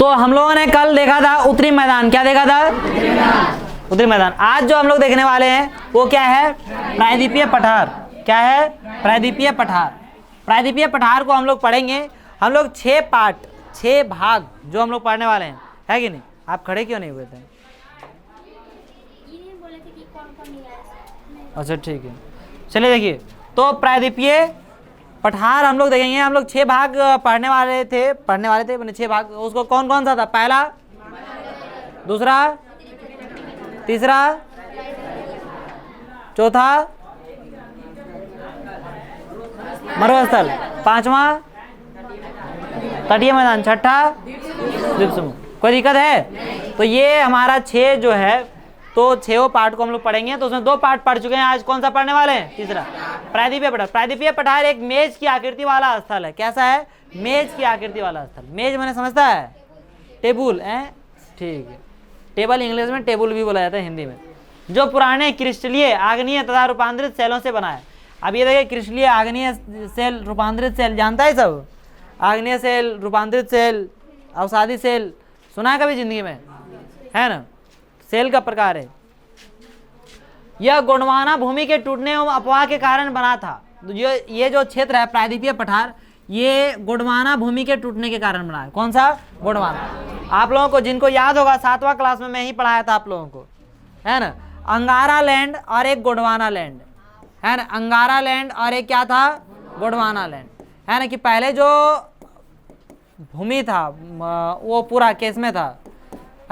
तो हम लोगों ने कल देखा था उत्तरी मैदान, क्या देखा था? उत्तरी मैदान। आज जो हम लोग देखने वाले हैं वो क्या है? प्रायद्वीपीय पठार। क्या है? प्रायद्वीपीय पठार। प्रायद्वीपीय पठार को हम लोग पढ़ेंगे। हम लोग 6 पार्ट, 6 भाग जो हम लोग पढ़ने वाले हैं, है कि नहीं? आप खड़े क्यों नहीं हुए थे? अच्छा ठीक है, चलिए देखिए। तो प्रायद्वीपीय पठार हम लोग देखेंगे। हम लोग 6 भाग पढ़ने वाले थे मैंने 6 भाग। उसको कौन कौन सा था? पहला, दूसरा, तीसरा, चौथा मरुस्थल, 5वां तटीय मैदान, 6ठा द्वीप समूह। कोई दिक्कत है? तो ये हमारा 6 जो है, तो 6 पार्ट को हम लोग पढ़ेंगे। तो उसमें 2 पार्ट पढ़ चुके हैं, आज कौन सा पढ़ने वाले हैं? तीसरा, प्रायद्वीपीय पठार। प्रायद्वीपीय पठार एक मेज की आकृति वाला स्थल है। कैसा है? मेज की आकृति वाला स्थल। मेज मैंने समझता है टेबुल है, ठीक है। टेबल इंग्लिश में टेबुल भी बोला जाता है हिंदी में। जो पुराने क्रिस्टलीय, आग्नेय तथा रूपांतरित सेलों से बना है। अब ये देखिए, क्रिस्टलीय, आग्नेय सेल, रूपांतरित सेल, जानता है सब? आग्नेय सेल, रूपांतरित सेल, अवसादी सेल, सुना है कभी जिंदगी में? है ना? सेल का प्रकार है। यह गोंडवाना भूमि के टूटने एवं अपवाह के कारण बना था। ये जो क्षेत्र है प्रायद्वीपीय पठार, ये गोंडवाना भूमि के टूटने के कारण बना है। कौन सा? गोंडवाना। आप लोगों को जिनको याद होगा, 7वां क्लास में मैं ही पढ़ाया था आप लोगों को, है ना? अंगारा लैंड और एक गोंडवाना लैंड, है ना? अंगारा लैंड और एक क्या था? गोंडवाना लैंड, है ना? कि पहले जो भूमि था वो पूरा केस में था,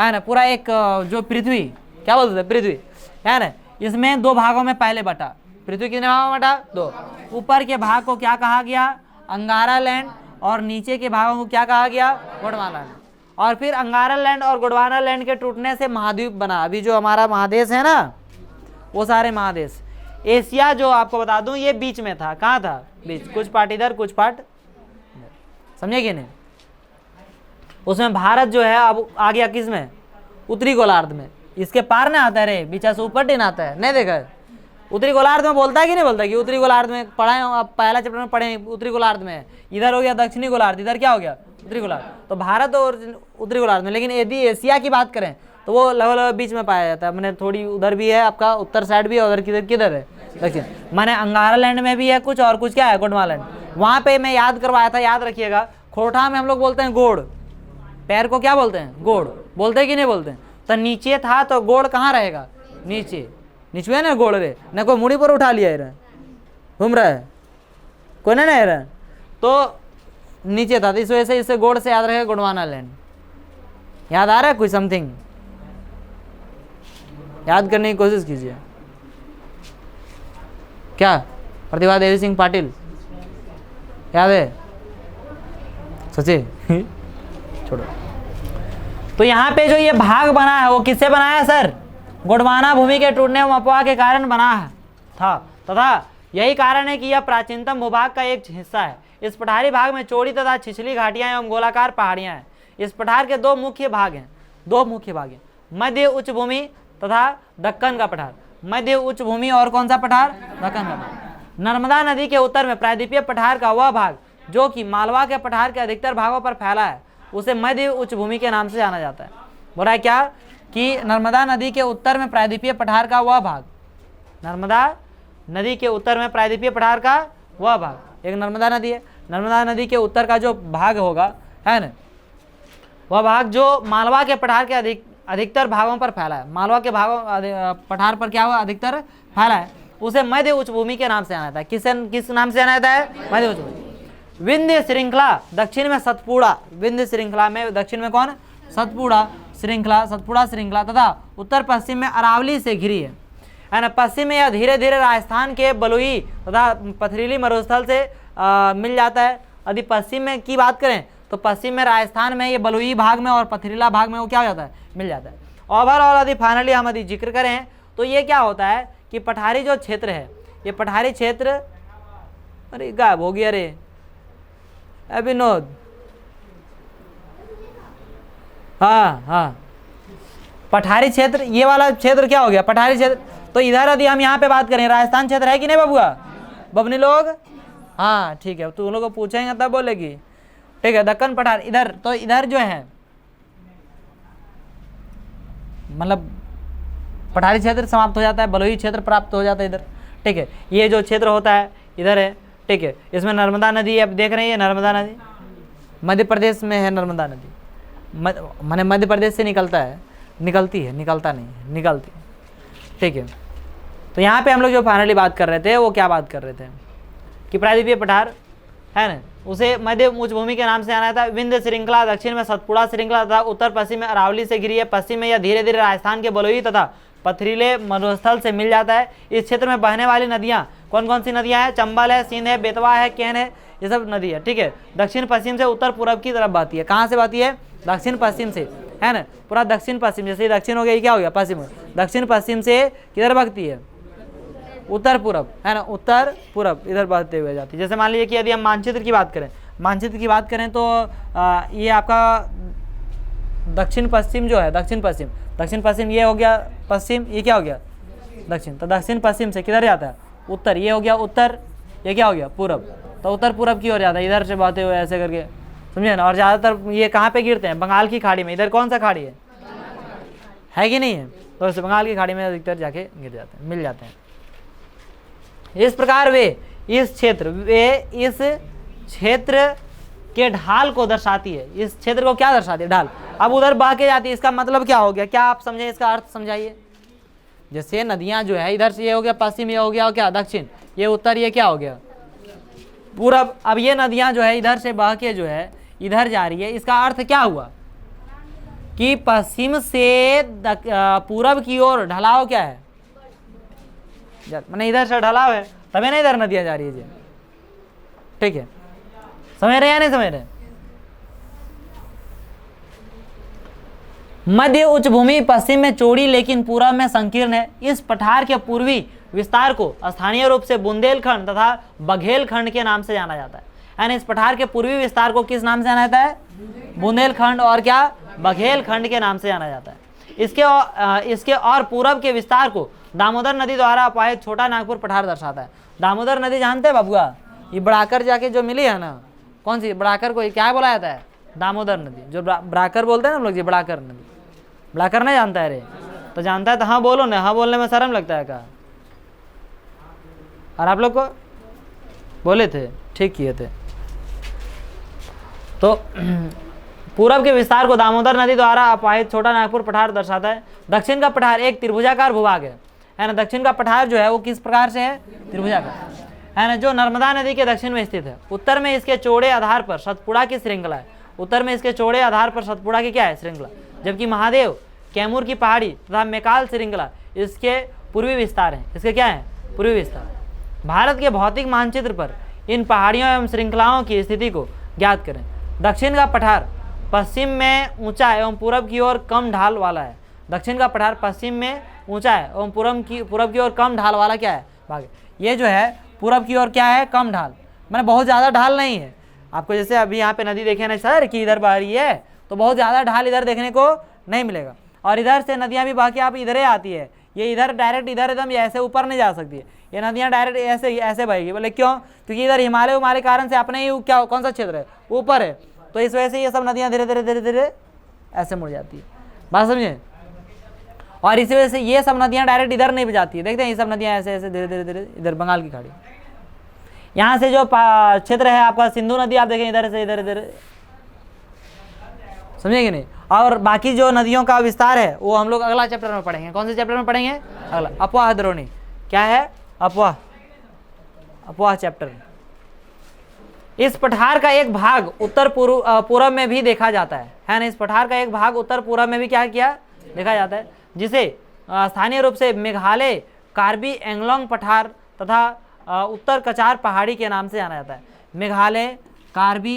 है ना? पूरा एक जो पृथ्वी, क्या बोलते थे? पृथ्वी, है ना? इसमें 2 भागों में पहले बटा। पृथ्वी कितने भागों में बटा? 2। ऊपर के भाग को क्या कहा गया? अंगारा लैंड। और नीचे के भागों को क्या कहा गया? गोंडवाना लैंड। और फिर अंगारा लैंड और गोंडवाना लैंड के टूटने से महाद्वीप बना। अभी जो हमारा महादेश है ना, वो सारे महादेश। एशिया जो आपको बता दूं, ये बीच में था। कहाँ था? बीच। कुछ पार्ट इधर, कुछ पार्ट, समझे कि नहीं? उसमें भारत जो है अब आ गया किस में? उत्तरी गोलार्ध में। इसके पार ना आता है रे, बीचा से ऊपर टीन आता है, नहीं देखा है? उत्तरी गोलार्ध में बोलता है कि नहीं बोलता? कि उत्तरी गोलार्ध में पढ़ा है, अब पहला चैप्टर में पढ़े, उत्तरी गोलार्ध में। इधर हो गया दक्षिणी गोलार्ध, इधर क्या हो गया? उत्तरी गोलार्ध। तो भारत और उत्तरी गोलार्ध में। लेकिन यदि एशिया की बात करें तो वो लगभग बीच में पाया जाता है। मैंने थोड़ी उधर भी है, आपका उत्तर साइड भी है, उधर किधर किधर है? दक्षिण। मैंने अंगारा लैंड में भी है कुछ, और कुछ क्या है? गोंडवाना लैंड। वहाँ पे मैं याद करवाया था, याद रखिएगा। खोरठा में हम लोग बोलते हैं गोड़, पैर को क्या बोलते हैं? गोड़। बोलते हैं कि नहीं बोलते हैं? तो नीचे था तो गोड़ कहाँ रहेगा? नीचे। नीचे है ना गोड़ रे, न कोई मुड़ी पर उठा लिया है, घूम रहा है कोई नहीं रहा, तो नीचे था। तो इस वजह से इसे गोड़ से याद रखेगा, गोंडवाना लैंड। याद आ रहा है कोई? समथिंग याद करने की कोशिश कीजिए। क्या? प्रतिभा देवी सिंह पाटिल याद है? सोचे छोड़ो। तो यहाँ पे जो ये भाग बना है वो किससे बना है सर? गोंडवाना भूमि के टूटने एवं अपवाह के कारण बना था तथा यही कारण है कि यह प्राचीनतम भूभाग का एक हिस्सा है। इस पठारी भाग में चौड़ी तथा छिछली घाटियां एवं गोलाकार पहाड़ियां हैं। इस पठार के 2 मुख्य भाग हैं, मध्य उच्च भूमि तथा दक्कन का पठार। मध्य उच्च भूमि और कौन सा पठार? दक्कन का पठार। नर्मदा नदी के उत्तर में प्रायद्वीपीय पठार का वह भाग जो कि मालवा के पठार के अधिकतर भागों पर फैला है, उसे मध्य उच्च भूमि के नाम से जाना जाता है। बोला है क्या? कि नर्मदा नदी के उत्तर में प्रायद्वीपीय पठार का वह भाग, नर्मदा नदी के उत्तर में प्रायद्वीपीय पठार का वह भाग, एक नर्मदा नदी है, नर्मदा नदी के उत्तर का जो भाग होगा, है ना, वह भाग जो मालवा के पठार के अधिकतर भागों पर फैला है। मालवा के पठार पर क्या हुआ? अधिकतर फैला है, उसे मध्य उच्च भूमि के नाम से जाना जाता है। किस नाम से जाना जाता है? मध्य उच्च भूमि। विंध्य श्रृंखला दक्षिण में सतपुड़ा, विंध्य श्रृंखला में दक्षिण में कौन? सतपुड़ा श्रृंखला तथा उत्तर पश्चिम में अरावली से घिरी है ना। पश्चिम में यह धीरे धीरे राजस्थान के बलुई तथा पथरीली मरुस्थल से मिल जाता है। यदि पश्चिम में की बात करें तो पश्चिम में राजस्थान में ये बलुई भाग में और पथरीला भाग में वो क्या हो जाता है? मिल जाता है। ओवरऑल यदि फाइनली हम यदि जिक्र करें तो ये क्या होता है कि पठारी जो क्षेत्र है, ये पठारी क्षेत्र, अरे गायब हो गया रे विनोद, हाँ पठारी क्षेत्र, ये वाला क्षेत्र क्या हो गया? पठारी क्षेत्र। तो इधर यदि हम यहाँ पे बात करें, राजस्थान क्षेत्र है कि नहीं बबुआ? बबनी लोग, हाँ ठीक है, तुम लोग को पूछेंगे तब बोलेगी, ठीक है। दक्कन पठार इधर, तो इधर जो है मतलब पठारी क्षेत्र समाप्त हो जाता है, बलुई क्षेत्र प्राप्त हो जाता है इधर। ठीक है, ये जो क्षेत्र होता है इधर है। ठीक है, इसमें नर्मदा नदी आप देख रहे हैं, नर्मदा नदी मध्य प्रदेश में है। नर्मदा नदी माने मध्य प्रदेश से निकलता है, निकलती है, निकलता नहीं है, निकलती है। ठीक है, तो यहाँ पे हम लोग जो फाइनली बात कर रहे थे वो क्या बात कर रहे थे कि प्रायद्वीपीय पठार है ना, उसे मध्य उच्च भूमि के नाम से जाना था। विंध्य श्रृंखला दक्षिण में सतपुड़ा श्रृंखला तथा उत्तर पश्चिम में अरावली से घिरी है। पश्चिम में यह धीरे धीरे राजस्थान के बलुई तथा पथरीले मरुस्थल से मिल जाता है। इस क्षेत्र में बहने वाली नदियाँ कौन कौन सी नदियाँ हैं? चंबल है, सिंध है, बेतवा है, केन है, ये सब नदी है। ठीक है, दक्षिण पश्चिम से उत्तर पूर्व की तरफ बहती है। कहाँ से बहती है? दक्षिण पश्चिम से, है ना, पूरा दक्षिण पश्चिम। जैसे दक्षिण हो गया, ये क्या हो गया? पश्चिम। दक्षिण पश्चिम से किधर बहती है? उत्तर पूर्व, है ना, उत्तर पूर्व इधर बहते हुए जाती है। जैसे मान लीजिए कि यदि हम मानचित्र की बात करें, मानचित्र की बात करें तो ये आपका दक्षिण पश्चिम जो है, दक्षिण पश्चिम ये हो गया पश्चिम, ये क्या हो गया? दक्षिण। तो दक्षिण पश्चिम से किधर जाता है? उत्तर। ये हो गया उत्तर, ये क्या हो गया? पूर्व। तो उत्तर पूर्व की ओर जाता है, इधर से बहते हुए ऐसे करके, समझे ना। और ज़्यादातर ये कहाँ पे गिरते हैं? बंगाल की खाड़ी में। इधर कौन सा खाड़ी है कि नहीं है? तो इस बंगाल की खाड़ी में अधिकतर जाके गिर जाते हैं, मिल जाते हैं। इस प्रकार वे इस क्षेत्र के ढाल को दर्शाती है। इस क्षेत्र को क्या दर्शाती है? ढाल। अब उधर बह के जाती है, इसका मतलब क्या हो गया? क्या आप समझे? इसका अर्थ समझाइए। जैसे नदियां जो है, इधर से ये हो गया पश्चिम, ये हो गया क्या? दक्षिण, ये उत्तर, ये क्या हो गया? पूरब। अब ये नदियां जो है इधर से बह के जो है इधर जा रही है, इसका अर्थ क्या हुआ कि पश्चिम से पूरब की ओर ढलाव क्या है? मैंने इधर से ढलाव है, तभी ना इधर नदियां जा रही है जी। ठीक है, समझ रहे या नहीं समझ रहे? मध्य उच्च भूमि पश्चिम में चौड़ी लेकिन पूर्व में संकीर्ण है। इस पठार के पूर्वी विस्तार को स्थानीय रूप से बुंदेलखंड तथा बघेलखंड के नाम से जाना जाता है। यानी इस पठार के पूर्वी विस्तार को किस नाम से जाना जाता है? बुंदेलखंड और क्या? बघेलखंड के नाम से जाना जाता है। इसके और पूर्व के विस्तार को दामोदर नदी द्वारा अपाहित छोटा नागपुर पठार दर्शाता है। दामोदर नदी जानते हैं बाबुआ? ये बढ़ाकर जाके जो मिली है ना, कौन सी बढ़ाकर को क्या बोला जाता है? दामोदर नदी। जो बढ़ाकर बोलते हैं ना हम लोग, ये बढ़ाकर नदी। बढ़ाकर नहीं जानता है रे? तो जानता है तो हाँ बोलो ना, हाँ बोलने में शर्म लगता है क्या? और आप लोग को बोले थे, ठीक किए थे। तो पूरब के विस्तार को दामोदर नदी द्वारा अपाहित छोटा नागपुर पठार दर्शाता है। दक्षिण का पठार एक त्रिभुजाकार भूभाग है ना। दक्षिण का पठार जो है वो किस प्रकार से है? त्रिभुजाकार, है ना, जो नर्मदा नदी के दक्षिण में स्थित है। उत्तर में इसके चौड़े आधार पर सतपुड़ा की श्रृंखला है। उत्तर में इसके चौड़े आधार पर सतपुड़ा की क्या है? श्रृंखला। जबकि महादेव, कैमूर की पहाड़ी तथा मेकाल श्रृंखला इसके पूर्वी विस्तार हैं। इसके क्या है? पूर्वी विस्तार। भारत के भौतिक मानचित्र पर इन पहाड़ियों एवं श्रृंखलाओं की स्थिति को ज्ञात करें। दक्षिण का पठार पश्चिम में ऊंचा एवं पूरब की ओर कम ढाल वाला है। दक्षिण का पठार पश्चिम में ऊंचा है एवं पूरब की ओर कम ढाल वाला क्या है? भाग। ये जो है पूरब की ओर क्या है? कम ढाल, मैंने बहुत ज़्यादा ढाल नहीं है। आपको जैसे अभी यहाँ पे नदी देखे ना सर कि इधर बह रही है, तो बहुत ज़्यादा ढाल इधर देखने को नहीं मिलेगा। और इधर से नदियाँ भी बह के आप इधर ही आती है। ये इधर डायरेक्ट इधर एकदम ऐसे ऊपर नहीं जा सकती है। ये नदियाँ डायरेक्ट ऐसे बहेगी। बोले क्यों? क्योंकि इधर हिमालय कारण से अपने ही क्या कौन सा क्षेत्र है? ऊपर है। तो इस वजह से ये सब नदियाँ धीरे धीरे ऐसे मुड़ जाती है। बात समझे? और इसी वजह से ये सब नदियाँ डायरेक्ट इधर नहीं जाती है। देखते हैं ये सब नदियाँ ऐसे ऐसे धीरे धीरे इधर बंगाल की खाड़ी। यहाँ से जो क्षेत्र है आपका सिंधु नदी, आप देखें इधर से इधर समझे कि नहीं? और बाकी जो नदियों का विस्तार है वो हम लोग अगला चैप्टर में पढ़ेंगे। कौन से चैप्टर में पढ़ेंगे? अगला अफवाह द्रोणी। क्या है? अफवाह चैप्टर। इस पठार का एक भाग उत्तर पूर्व में भी देखा जाता है ना। इस पठार का एक भाग उत्तर पूर्व में भी क्या किया? देखा जाता है, जिसे स्थानीय रूप से मेघालय कार्बी एंगलोंग पठार तथा उत्तर कचार पहाड़ी के नाम से जाना जाता है। मेघालय कार्बी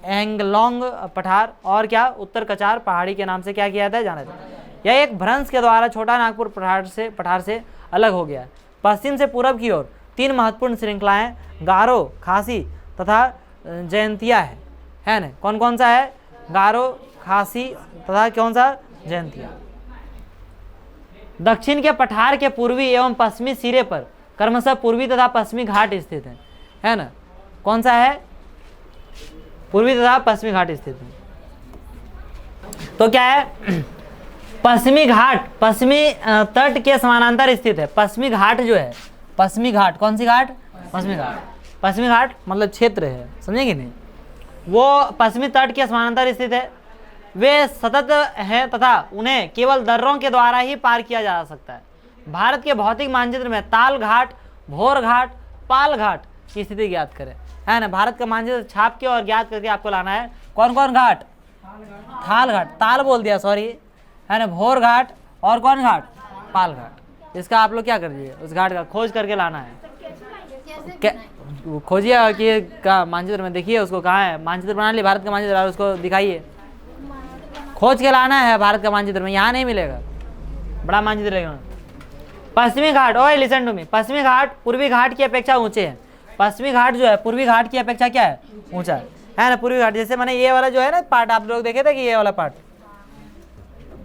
एंगलोंग पठार और क्या? उत्तर कचार पहाड़ी के नाम से क्या किया जाता है? जाना जाता है। यह एक भ्रंश के द्वारा छोटा नागपुर पठार से अलग हो गया है। पश्चिम से पूरब की ओर 3 महत्वपूर्ण श्रृंखलाएं गारो, खासी तथा जयंतिया है ना। कौन कौन सा है? गारो, खासी तथा कौन सा? जयंतिया। दक्षिण के पठार के पूर्वी एवं पश्चिमी सिरे पर क्रमशः पूर्वी तथा पश्चिमी घाट स्थित है ना। कौन सा है? पूर्वी तथा पश्चिमी घाट स्थित है। तो क्या है? पश्चिमी घाट पश्चिमी तट के समानांतर स्थित है। पश्चिमी घाट जो है, पश्चिमी घाट, कौन सी घाट? पश्चिमी घाट। पश्चिमी घाट मतलब क्षेत्र है, समझेंगे नहीं, वो पश्चिमी तट के समानांतर स्थित है। वे सतत हैं तथा उन्हें केवल दर्रों के द्वारा ही पार किया जा सकता है। भारत के भौतिक मानचित्र में ताल घाट, भोर घाट, पाल घाट की स्थिति ज्ञात करें, है ना। भारत का मानचित्र छाप के और ज्ञात करके आपको लाना है। कौन कौन घाट? थाल घाट, ताल बोल दिया सॉरी, है ना, भोर घाट और कौन घाट? पाल घाट। इसका आप लोग क्या कर दीजिए, उस घाट का खोज करके लाना है। खोजिए कि का मानचित्र में देखिए उसको कहाँ है। मानचित्र बना लिया भारत का मानचित्र और उसको दिखाइए, खोज के लाना है भारत का मानचित्र में, यहाँ नहीं मिलेगा, बड़ा मानचित्र रहेगा। पश्चिमी घाट, ओए लिसन टू मी, पश्चिमी घाट पूर्वी घाट की अपेक्षा ऊंचे हैं। पश्चिमी घाट जो है पूर्वी घाट की अपेक्षा क्या है? ऊंचा है ना। पूर्वी घाट जैसे मैंने ये वाला जो है ना पार्ट आप लोग देखे थे कि ये वाला पार्ट,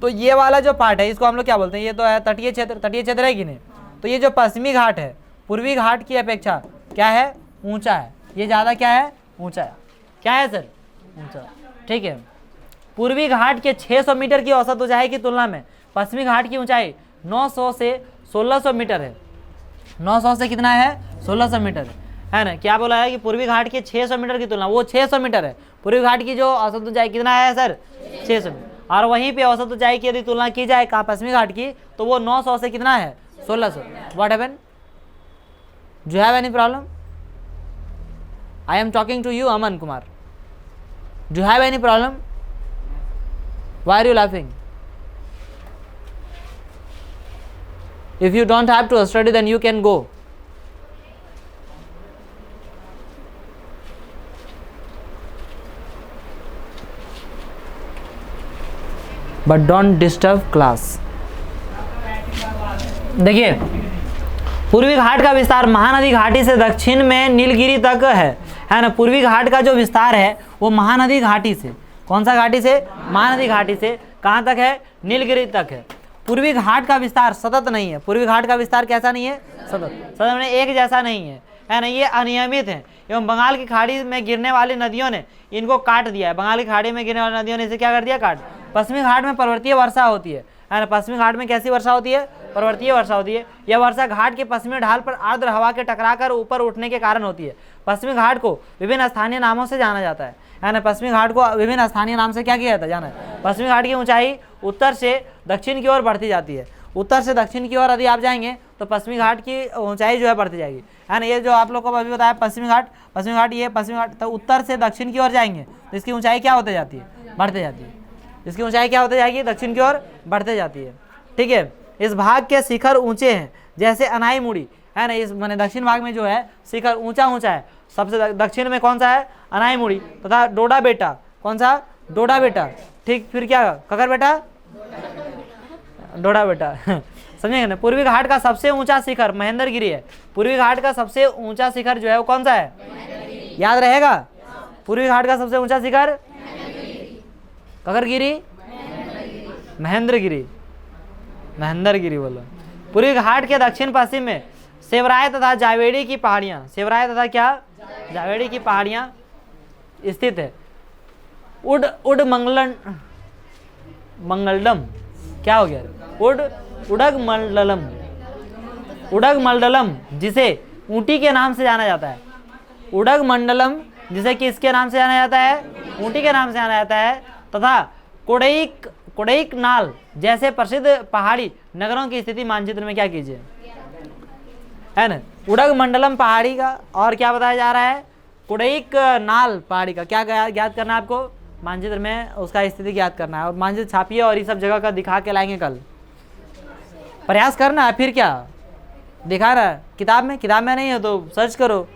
तो ये वाला जो पार्ट है इसको हम लोग क्या बोलते हैं? ये तो है तटीय क्षेत्र, तटीय क्षेत्र है कि नहीं। तो ये जो पश्चिमी घाट है पूर्वी घाट की अपेक्षा क्या है? ऊंचा है। ये ज़्यादा क्या है? ऊंचा है। क्या है सर? ऊंचा, ठीक है। पूर्वी घाट के 600 मीटर की औसत ऊंचाई की तुलना में पश्चिमी घाट की ऊंचाई 900 से 1600 मीटर है। 900 से कितना है? 1600 मीटर है ना। क्या बोला है कि पूर्वी घाट के 600 मीटर की तुलना, वो 600 मीटर है। पूर्वी घाट की जो औसत ऊंचाई कितना है सर? 600 मीटर। और वहीं पे औसत ऊंचाई की यदि तुलना की जाए कहाँ? पश्चिमी घाट की, तो वो 900 से कितना है? 1600। What happen? Do you have any problem? I am talking to you Aman Kumar. Do you have any problem? Why are you laughing? If you don't have to study, then you can go. But don't disturb class. देखिए, पूर्वी घाट का विस्तार महानदी घाटी से दक्षिण में नीलगिरी तक है ना। पूर्वी घाट का जो विस्तार है वो महानदी घाटी से, कौन सा घाटी से? महानदी घाटी से कहाँ तक है? नीलगिरी तक है। पूर्वी घाट का विस्तार सतत नहीं है। पूर्वी घाट का विस्तार कैसा नहीं है? सतत। सतत में एक जैसा नहीं है ना, ये अनियमित है। एवं बंगाल की खाड़ी में गिरने वाली नदियों ने इनको काट दिया है। बंगाल की खाड़ी में गिरने वाली नदियों ने इसे क्या कर दिया? काट। पश्चिमी घाट में पर्वतीय वर्षा होती है ना। पश्चिमी घाट में कैसी वर्षा होती है? पर्वतीय वर्षा होती है। यह वर्षा घाट के पश्चिमी ढाल पर आर्द्र हवा के टकराकर ऊपर उठने के कारण होती है। पश्चिमी घाट को विभिन्न स्थानीय नामों से जाना जाता है ना। पश्चिमी घाट को विभिन्न स्थानीय नाम से क्या किया जाता है? जाना है। पश्चिमी घाट की ऊंचाई उत्तर से दक्षिण की ओर बढ़ती जाती है। उत्तर से दक्षिण की ओर यदि आप जाएंगे तो पश्चिमी घाट की ऊंचाई जो है बढ़ती जाएगी, है ना। ये जो आप लोग को अभी बताया पश्चिमी घाट ये पश्चिमी घाट, तो उत्तर से दक्षिण की ओर जाएंगे तो इसकी ऊंचाई क्या होती जाती है? बढ़ते जाती है। इसकी ऊंचाई क्या होती जाएगी? दक्षिण की ओर बढ़ते जाती है, ठीक है। इस भाग के शिखर ऊंचे हैं, जैसे अनाई मुड़ी, है ना। इस मैंने दक्षिण भाग में जो है शिखर ऊंचा है। सबसे दक्षिण में कौन सा है? अनाई मुड़ी तथा डोडा बेटा। कौन सा? डोडा बेटा, ठीक। फिर क्या? ककर बेटा, डोडा बेटा समझेंगे ना। पूर्वी घाट का सबसे ऊंचा शिखर महेंद्रगिरी है। पूर्वी घाट का सबसे ऊंचा शिखर जो है वो कौन सा है? याद रहेगा, पूर्वी घाट का सबसे ऊंचा शिखर ककरगिरी, महेंद्रगिरी, महेंद्रगिरी बोलो। पूर्वी घाट के दक्षिण पश्चिम में सेवराय तथा जावेड़ी की पहाड़ियाँ, सेवराय तथा क्या? जावेड़ी की पहाड़ियाँ स्थित है। उड मंगलम क्या हो गया? उडग मंडलम जिसे ऊटी के नाम से जाना जाता है। उडग मंडलम जिसे किसके नाम से जाना जाता है? ऊटी के नाम से जाना जाता है। तथा कोडईक नाल जैसे प्रसिद्ध पहाड़ी नगरों की स्थिति मानचित्र में क्या कीजिए, है ना। उडग मंडलम पहाड़ी का और क्या बताया जा रहा है? कोडईक नाल पहाड़ी का क्या ज्ञात करना है आपको? मानचित्र में उसका स्थिति ज्ञात करना है। और मानचित्र छापिए और ये सब जगह का दिखा के लाएंगे कल। प्रयास करना है, फिर क्या दिखा रहा है? किताब में नहीं है तो सर्च करो।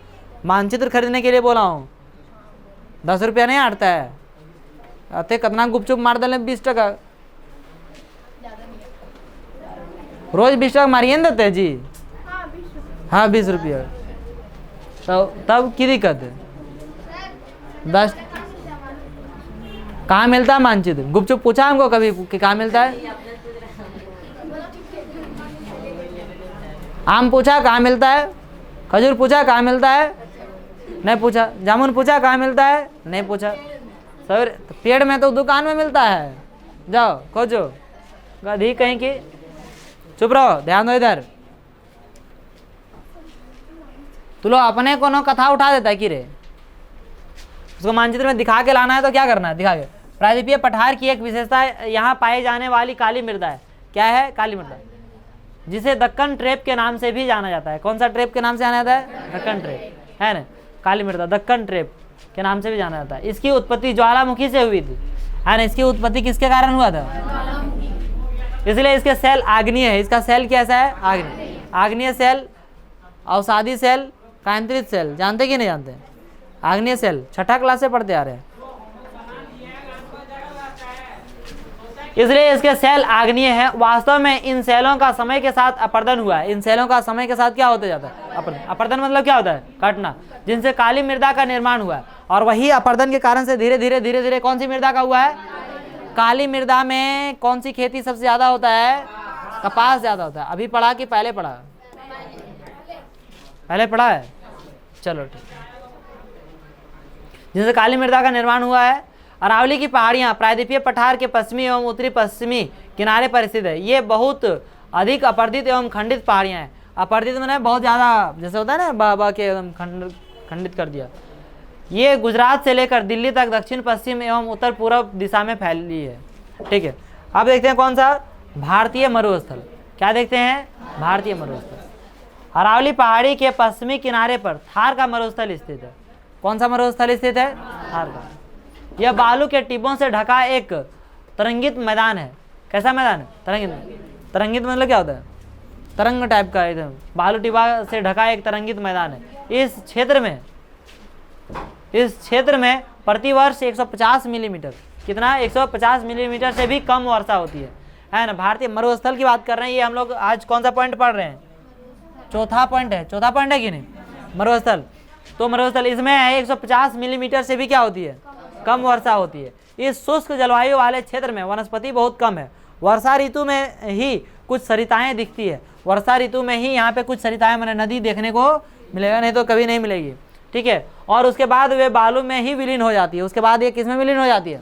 मानचित्र खरीदने के लिए बोला हूँ, 10 रुपया नहीं हटता है। अते कितना गुपचुप मार डाले 20 टका, रोज 20 टका मारिए ना देते जी। हाँ 20 रुपया, तो तब की दिक्कत है? 10 कहाँ मिलता है मानचित्र? गुपचुप पूछा हमको कभी कि कहाँ मिलता है? आम पूछा कहाँ मिलता है? खजूर पूछा कहाँ मिलता है? नहीं पूछा। जामुन पूछा कहाँ मिलता है? नहीं पूछा। सर पेड़ में तो दुकान में मिलता है, जाओ खोजो। गधी कहीं की, चुप रहो, ध्यान दो इधर। तू लोग अपने कोनो कथा उठा देता है कि रे, उसको मानचित्र में दिखा के लाना है तो क्या करना है, दिखा के। प्रायद्वीपीय पठार की एक विशेषता यहाँ पाई जाने वाली काली मृदा है। क्या है? काली मृदा, जिसे दक्कन ट्रेप के नाम से भी जाना जाता है। कौन सा ट्रेप के नाम से जाना जाता है? दक्कन ट्रेप, है ना। काली मृदा दक्कन ट्रेप के नाम से भी जाना जाता है। इसकी उत्पत्ति ज्वालामुखी से हुई थी, है ना। इसकी उत्पत्ति किसके कारण हुआ था? इसलिए इसके सेल आग्नेय है। इसका सेल कैसा है? आग्नेय। आग्नेय सेल, अवसादी सेल, कांत्रित सेल, जानते कि नहीं जानते? आग्नेय सेल 6ठा क्लास से पढ़ते आ रहे हैं। इसलिए इसके सेल आग्नेय है। वास्तव में इन सेलों का समय के साथ अपर्दन हुआ है। इन सेलों का समय के साथ क्या होते जाता है? अपर्दन। अपर्दन मतलब क्या होता है? कटना, जिनसे काली मृदा का निर्माण हुआ है। और वही अपर्दन के कारण से धीरे धीरे धीरे धीरे कौन सी मृदा का हुआ है? काली मृदा में कौन सी खेती सबसे ज्यादा होता है? कपास ज्यादा होता है। अभी पढ़ा कि पहले पढ़ा? पहले पढ़ा है, चलो ठीक। जिनसे काली मृदा का निर्माण हुआ है। अरावली की पहाड़ियां प्रायद्वीपीय पठार के पश्चिमी एवं उत्तरी पश्चिमी किनारे पर स्थित है। ये बहुत अधिक अपर्दित एवं खंडित पहाड़ियां हैं। अपर्दित मैंने बहुत ज़्यादा, जैसे होता है ना बाबा के एकदम खंडित कर दिया। ये गुजरात से लेकर दिल्ली तक दक्षिण पश्चिम एवं उत्तर पूर्व दिशा में फैली है। ठीक है, अब देखते हैं कौन सा? भारतीय मरुस्थल। क्या देखते हैं? भारतीय मरुस्थल। अरावली पहाड़ी के पश्चिमी किनारे पर थार का मरुस्थल स्थित है। कौन सा मरुस्थल स्थित है? थार का। यह बालू के टिब्बों से ढका एक तरंगित मैदान है। कैसा मैदान है? तरंगित। तरंगित मतलब क्या होता है? तरंग टाइप का, एकदम बालू टिब्बा से ढका एक तरंगित मैदान है। इस क्षेत्र में प्रतिवर्ष 150 मिलीमीटर, कितना? 150 मिलीमीटर से भी कम वर्षा होती है ना। भारतीय मरुस्थल की बात कर रहे हैं। ये हम लोग आज कौन सा पॉइंट पढ़ रहे हैं? चौथा पॉइंट है। चौथा पॉइंट है कि नहीं? मरुस्थल। तो मरुस्थल इसमें 150 मिलीमीटर से भी क्या होती है? कम वर्षा होती है। इस शुष्क जलवायु वाले क्षेत्र में वनस्पति बहुत कम है। वर्षा ऋतु में ही कुछ सरिताएं दिखती है। वर्षा ऋतु में ही यहाँ पे कुछ सरिताएं, मैंने नदी देखने को मिलेगा, नहीं तो कभी नहीं मिलेगी। ठीक है, और उसके बाद वे बालू में ही विलीन हो जाती है। उसके बाद ये किस में विलीन हो जाती है?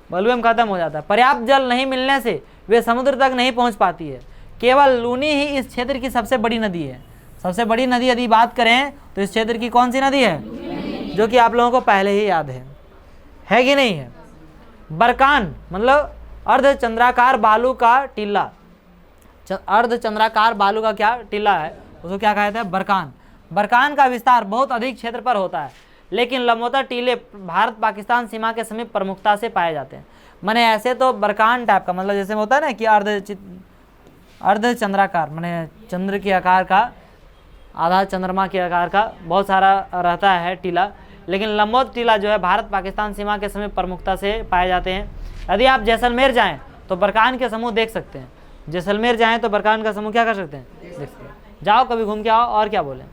बालू में खत्म हो जाता है। पर्याप्त जल नहीं मिलने से वे समुद्र तक नहीं पहुँच पाती है। केवल लूनी ही इस क्षेत्र की सबसे बड़ी नदी है। सबसे बड़ी नदी यदि बात करें तो इस क्षेत्र की कौन सी नदी है? जो कि आप लोगों को पहले ही याद है कि नहीं है? बरकान मतलब अर्धचंद्राकार बालू का टीला। अर्धचंद्राकार बालू का क्या टीला है? उसको क्या कहते हैं? बरकान। बरकान का विस्तार बहुत अधिक क्षेत्र पर होता है, लेकिन लंबोदर टीले भारत पाकिस्तान सीमा के समीप प्रमुखता से पाए जाते हैं। मैंने ऐसे तो बरकान टाइप का मतलब जैसे होता है ना कि अर्धचंद्राकार माने चंद्र के आकार का, आधा चंद्रमा के आकार का बहुत सारा रहता है टीला, लेकिन लंबोदर टीला जो है भारत पाकिस्तान सीमा के समीप प्रमुखता से पाए जाते हैं। यदि आप जैसलमेर जाएं तो बरकान के समूह देख सकते हैं। जैसलमेर जाएं तो बरकान का समूह क्या कर सकते हैं? देख सकते हैं। जाओ कभी घूम के आओ। और क्या बोले,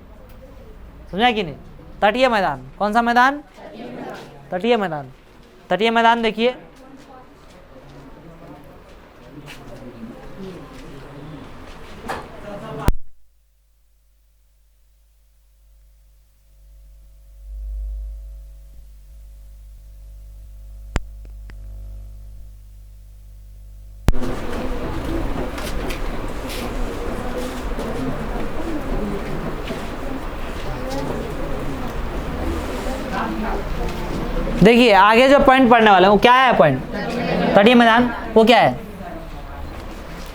समझा कि नहीं? तटीय मैदान। कौन सा मैदान? तटीय मैदान। तटीय मैदान देखिए, देखिए आगे जो पॉइंट पढ़ने वाले वो क्या है? पॉइंट तटीय मैदान। वो क्या है?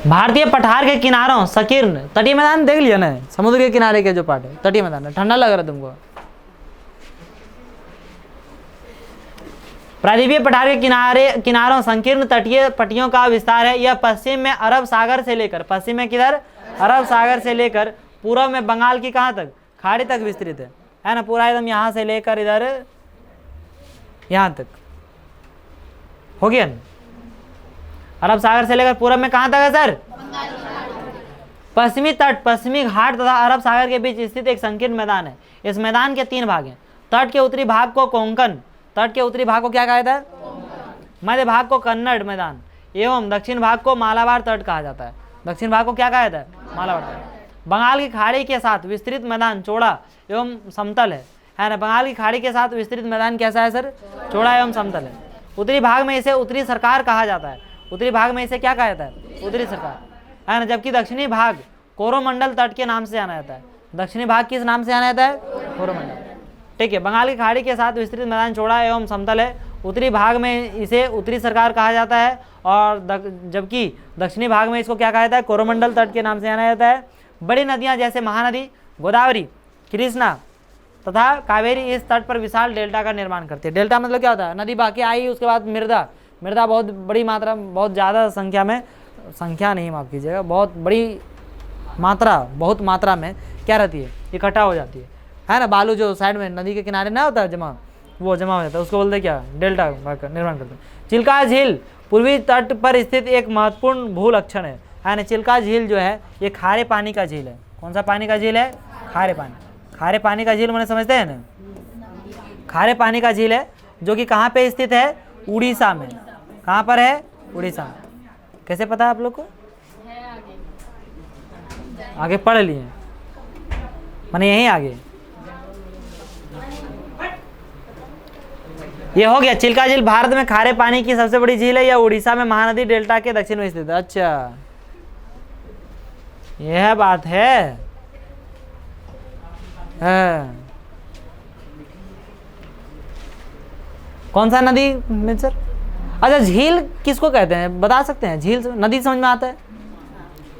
भारतीय पठार के किनारों संकीर्ण तटीय मैदान देख लिया ना, समुद्र के किनारे के जो पार्ट है तटीय मैदान है। ठंडा लग रहा है तुमको? प्रायद्वीपीय पठार के किनारों संकीर्ण तटीय पट्टियों का विस्तार है। यह पश्चिम में अरब सागर से लेकर, पश्चिम में किधर? अरब सागर से लेकर पूर्व में बंगाल की कहाँ तक? खाड़ी तक विस्तृत है ना। पूरा एकदम यहाँ से लेकर इधर यहाँ तक हो गया ना। अरब सागर से लेकर पूरब में कहाँ तक है सर? पश्चिमी तट, पश्चिमी घाट तथा अरब सागर के बीच स्थित एक संकीर्ण मैदान है। इस मैदान के 3 भाग हैं। तट के उत्तरी भाग को कोंकण, तट के उत्तरी भाग को क्या कहा जाता है? मध्य भाग को कन्नड़ मैदान एवं दक्षिण भाग को मालाबार तट कहा जाता है। दक्षिण भाग को क्या कहा जाता है? मालाबार तट। बंगाल की खाड़ी के साथ विस्तृत मैदान चौड़ा एवं समतल है ना। बंगाल की खाड़ी के साथ विस्तृत मैदान कैसा है सर? चौड़ा एवं समतल है। उत्तरी भाग में इसे उत्तरी सरकार कहा जाता है। उत्तरी भाग में इसे क्या कहा जाता है? उत्तरी सरकार, है ना। जबकि दक्षिणी भाग कोरोमंडल तट के नाम से जाना जाता है। दक्षिणी भाग किस नाम से जाना जाता है? कोरोमंडल, ठीक है। बंगाल की खाड़ी के साथ विस्तृत मैदान चौड़ा एवं समतल है। उत्तरी भाग में इसे उत्तरी सरकार कहा जाता है और जबकि दक्षिणी भाग में इसको क्या कहा जाता है? कोरोमंडल तट के नाम से जाना जाता है। बड़ी नदियां जैसे महानदी, गोदावरी, कृष्णा तथा कावेरी इस तट पर विशाल डेल्टा का निर्माण करती है। डेल्टा मतलब क्या होता है? नदी बाकी आई, उसके बाद मृदा बहुत बड़ी मात्रा, बहुत ज़्यादा संख्या में, संख्या नहीं माफ कीजिएगा, बहुत बड़ी मात्रा, बहुत मात्रा में क्या रहती है? इकट्ठा हो जाती है ना। बालू जो साइड में नदी के किनारे ना होता है जमा, वो जमा हो जाता है, उसको बोलते हैं क्या? डेल्टा का निर्माण करते हैं। चिल्का झील पूर्वी तट पर स्थित एक महत्वपूर्ण भू लक्षण है ना। चिल्का झील जो है ये खारे पानी का झील है। कौन सा पानी का झील है? खारे पानी। खारे पानी का झील मैंने समझते हैं ना, खारे पानी का झील है जो कि कहाँ पे स्थित है? उड़ीसा में। कहाँ पर है? उड़ीसा में। कैसे पता है आप लोग को? आगे पढ़ लिए मैंने, यहीं आगे ये हो गया। चिल्का झील भारत में खारे पानी की सबसे बड़ी झील है। यह उड़ीसा में महानदी डेल्टा के दक्षिण में स्थित है। अच्छा, यह बात है। कौन सा नदी में सर? अच्छा, झील किसको कहते हैं बता सकते हैं? झील नदी समझ में आता है,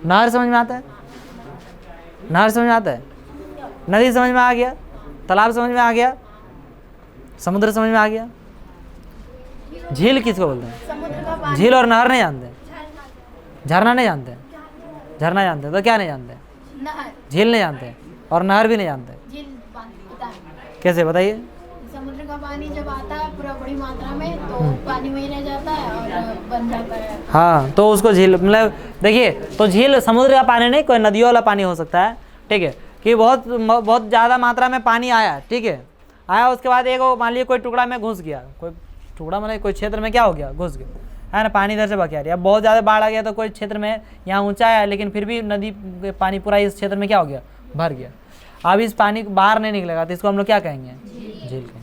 नहर समझ में आता है, नहर समझ में आता है, नदी समझ में आ गया, तालाब समझ में आ गया, समुद्र समझ में आ गया। झील किसको बोलते हैं? झील और नहर नहीं जानते, झरना नहीं जानते, झरना जानते तो क्या नहीं जानते? झील नहीं जानते और नहर भी नहीं जानते। कैसे बताइए? समुद्र का पानी जब आता है पूरा बड़ी मात्रा में तो पानी वहीं रह जाता है और बन जाता है। हाँ, तो उसको झील, मतलब देखिए, तो झील समुद्र का पानी नहीं, कोई नदियों वाला पानी हो सकता है, ठीक है, कि बहुत ज़्यादा मात्रा में पानी आया, ठीक है, आया, उसके बाद एक मान लीजिए कोई टुकड़ा में घुस गया, कोई टुकड़ा मतलब कोई क्षेत्र में क्या हो गया? घुस गया, है ना। पानी इधर से बह रही है, अब बहुत ज़्यादा बाढ़ आ गया तो कोई क्षेत्र में यहाँ ऊंचा है लेकिन फिर भी नदी पानी पूरा इस क्षेत्र में क्या हो गया? भर गया। अब इस पानी बाहर नहीं निकलेगा तो इसको हम लोग क्या कहेंगे? झील कहेंगे।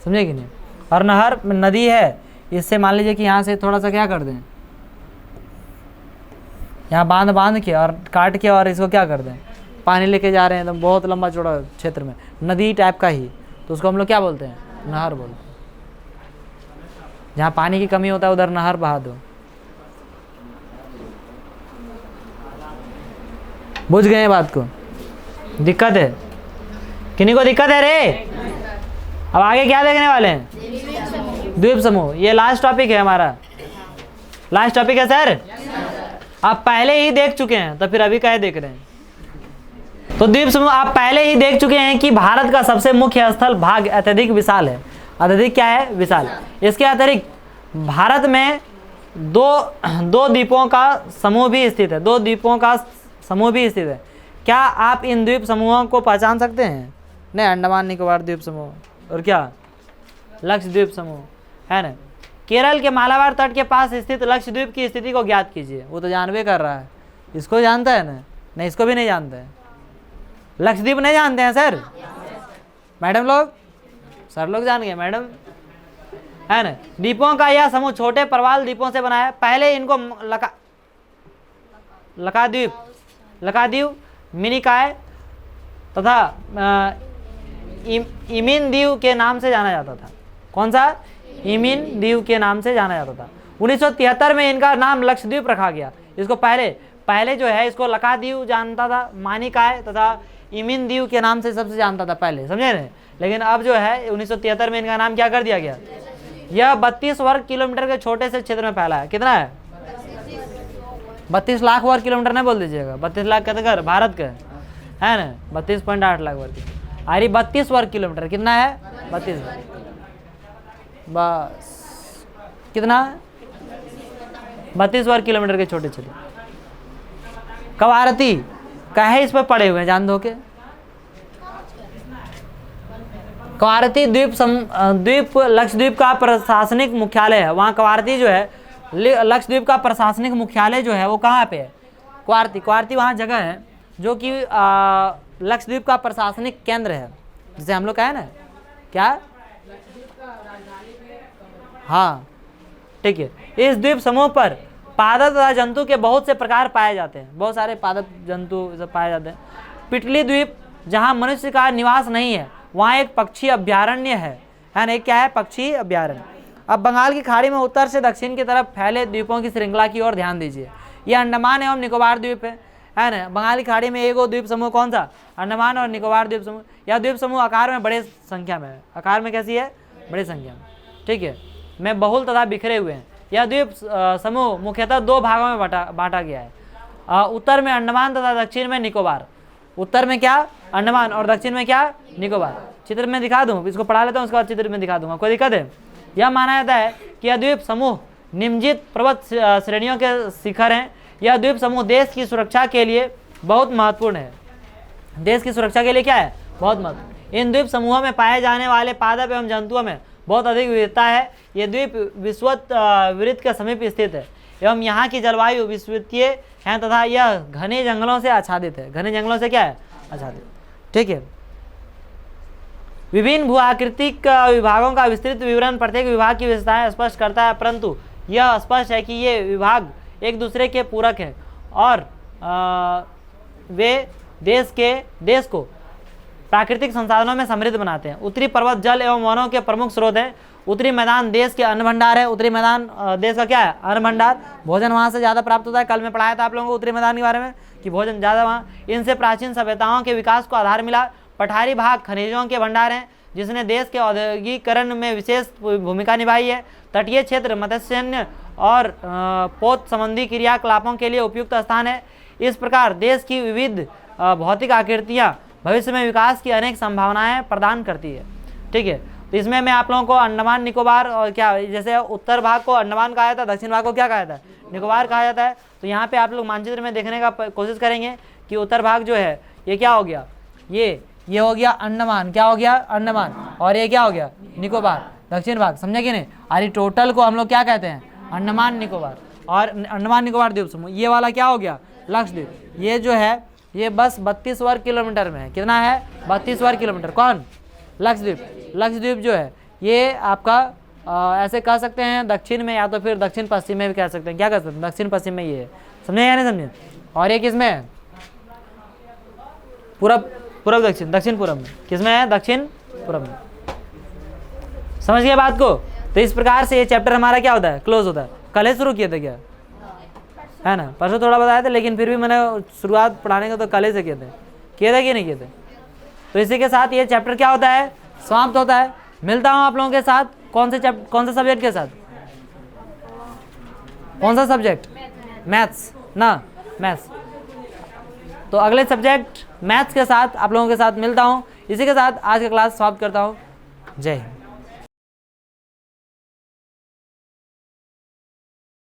समझे कि नहीं? और नहर नदी है, इससे मान लीजिए कि यहाँ से थोड़ा सा क्या कर दें, यहाँ बांध के और काट के और इसको क्या कर दें? पानी लेके जा रहे हैं, तो बहुत लंबा चौड़ा क्षेत्र में नदी टाइप का ही, तो उसको हम लोग क्या बोलते हैं? नहर बोलते हैं। जहाँ पानी की कमी होता है उधर नहर बहा दो। बुझ गए बात को? दिक्कत है? किन्हीं को दिक्कत है रे? अब आगे क्या देखने वाले हैं? द्वीप समूह। ये लास्ट टॉपिक है हमारा, लास्ट टॉपिक है सर। आप पहले ही देख चुके हैं तो फिर अभी क्या देख रहे हैं? तो द्वीप समूह आप पहले ही देख चुके हैं कि भारत का सबसे मुख्य स्थल भाग अत्यधिक विशाल है। अत्यधिक क्या है? विशाल। इसके अतिरिक्त भारत में दो द्वीपों का समूह भी स्थित है, दो द्वीपों का समूह भी स्थित है। क्या आप इन द्वीप समूहों को पहचान सकते हैं? नहीं, अंडमान निकोबार द्वीप समूह और क्या लक्षद्वीप समूह, है ना। केरल के मालाबार तट के पास स्थित लक्षद्वीप की स्थिति को ज्ञात कीजिए। वो तो जानबे कर रहा है, इसको जानता है ना? नहीं, इसको भी नहीं जानते हैं। लक्षद्वीप नहीं जानते हैं सर? मैडम लोग, सर लोग जान गए, मैडम, है ना। द्वीपों का यह समूह छोटे प्रवाल द्वीपों से बना है। पहले इनको लकाद्वीप, मिनिकाय तथा इमिन द्वीप के नाम से जाना जाता था। कौन सा? इमिन द्वीप के नाम से जाना जाता था। 1973 में इनका नाम लक्षद्वीप रखा गया। इसको पहले जो है इसको लकाद्वीप जानता था, मानिकाय तथा इमिन द्वीप के नाम से सबसे जानता था पहले, समझे ना। लेकिन अब जो है 1973 में इनका नाम क्या कर दिया गया? यह 32 वर्ग किलोमीटर के छोटे से क्षेत्र में फैला है। कितना है? 32 लाख वर्ग किलोमीटर नहीं बोल दीजिएगा, 32 लाख कहते भारत का है ना, 32.8 लाख वर्ग। अरे 32 वर्ग किलोमीटर कितना है? 32, बस कितना? 32 वर्ग किलोमीटर के छोटे छोटे। कवारती कहे इस पर पड़े हुए हैं, जान दो के। कवारती द्वीप लक्षद्वीप का प्रशासनिक मुख्यालय है। वहाँ कवारती जो है, लक्षद्वीप का प्रशासनिक मुख्यालय जो है वो कहाँ पे है? कवारती वहाँ जगह है जो कि लक्षद्वीप का प्रशासनिक केंद्र है, जिसे हम लोग कहें ना क्या? हाँ, ठीक है। इस द्वीप समूह पर पादप तथा जंतु के बहुत से प्रकार पाए जाते हैं, बहुत सारे पादप जंतु सब पाए जाते हैं। पिटली द्वीप जहाँ मनुष्य का निवास नहीं है वहाँ एक पक्षी अभ्यारण्य है ना, एक क्या है, पक्षी अभ्यारण्य। अब बंगाल की खाड़ी में उत्तर से दक्षिण की तरफ फैले द्वीपों की श्रृंखला की ओर ध्यान दीजिए। यह अंडमान एवं निकोबार द्वीप है ना। बंगाल की खाड़ी में एक द्वीप समूह कौन सा, अंडमान और निकोबार द्वीप समूह। यह द्वीप समूह आकार में बड़े संख्या में है, आकार में कैसी है, बड़ी संख्या में, ठीक है, में बहुल तथा बिखरे हुए हैं। यह द्वीप समूह मुख्यतः दो भागों में बांटा गया है, उत्तर में अंडमान तथा दक्षिण में निकोबार। उत्तर में क्या, अंडमान, और दक्षिण में क्या, निकोबार। चित्र में दिखा दूँ, इसको पढ़ा लेता हूँ, उसके बाद चित्र में दिखा दूंगा, कोई दिक्कत है। यह माना जाता है कि यह द्वीप समूह निम्नलिखित पर्वत श्रेणियों के शिखर हैं। यह द्वीप समूह देश की सुरक्षा के लिए बहुत महत्वपूर्ण है। देश की सुरक्षा के लिए क्या है, बहुत महत्वपूर्ण। इन द्वीप समूहों में पाए जाने वाले पादप एवं जंतुओं में बहुत अधिक विविधता है। ये द्वीप विषुवत वृत्त के समीप स्थित है एवं यहाँ की जलवायु विषुवतीय है तथा यह घने जंगलों से आच्छादित है। घने जंगलों से क्या है, आच्छादित, ठीक है। विभिन्न भू आकृतिक विभागों का विस्तृत विवरण प्रत्येक विभाग की विशेषताएं स्पष्ट करता है, परंतु यह स्पष्ट है कि ये विभाग एक दूसरे के पूरक हैं और वे देश को प्राकृतिक संसाधनों में समृद्ध बनाते हैं। उत्तरी पर्वत जल एवं वनों के प्रमुख स्रोत हैं। उत्तरी मैदान देश के अन्न भंडार है। उत्तरी मैदान देश का क्या है, अन्न भंडार। भोजन वहाँ से ज़्यादा प्राप्त होता है। कल मैं पढ़ाया था आप लोगों को उत्तरी मैदान के बारे में कि भोजन ज़्यादा वहाँ। इनसे प्राचीन सभ्यताओं के विकास को आधार मिला। पठारी भाग खनिजों के भंडार हैं जिसने देश के औद्योगिकीकरण में विशेष भूमिका निभाई है। तटीय क्षेत्र मत्स्यन्य और पोत संबंधी क्रियाकलापों के लिए उपयुक्त स्थान है। इस प्रकार देश की विविध भौतिक आकृतियाँ भविष्य में विकास की अनेक संभावनाएं प्रदान करती है, ठीक है। तो इसमें मैं आप लोगों को अंडमान निकोबार और क्या, जैसे उत्तर भाग को अंडमान कहा जाता है, दक्षिण भाग को क्या कहा जाता है, निकोबार कहा जाता है। तो यहाँ पे आप लोग मानचित्र में देखने का कोशिश करेंगे कि उत्तर भाग जो है ये क्या हो गया, ये हो गया अंडमान, क्या हो गया, अंडमान, और ये क्या हो गया, निकोबार, दक्षिण भाग, समझे कि नहीं। अरे टोटल को हम लोग क्या कहते हैं, अंडमान निकोबार। और अंडमान निकोबार द्वीप समूह ये वाला क्या हो गया, लक्षद्वीप। ये जो है ये बस 32 वर्ग किलोमीटर में है। कितना है, 32 वर्ग किलोमीटर। कौन, लक्षद्वीप। लक्षद्वीप जो है ये आपका ऐसे कह सकते हैं दक्षिण में, या तो फिर दक्षिण पश्चिम में भी कह सकते हैं। क्या कह सकते हैं, दक्षिण पश्चिम में ये है, समझे या नहीं समझे। और ये किसमें है, पूर्व दक्षिण, दक्षिण पूर्व में। किसमें है, दक्षिण पूर्व में। समझ गए बात को। तो इस प्रकार से ये चैप्टर हमारा क्या होता है, क्लोज होता है। कल ही शुरू किए थे क्या, है ना, परसों थोड़ा बताया था, लेकिन फिर भी मैंने शुरुआत पढ़ाने का तो कल ही से किए थे कि नहीं किए थे। तो इसी के साथ ये चैप्टर क्या होता है, समाप्त होता है। मिलता हूँ आप लोगों के साथ कौन से सब्जेक्ट के साथ, कौन सा सब्जेक्ट, मैथ्स ना, मैथ्स। तो अगले सब्जेक्ट मैथ्स के साथ आप लोगों के साथ मिलता हूँ। इसी के साथ आज का क्लास समाप्त करता हूँ। जय हिंद।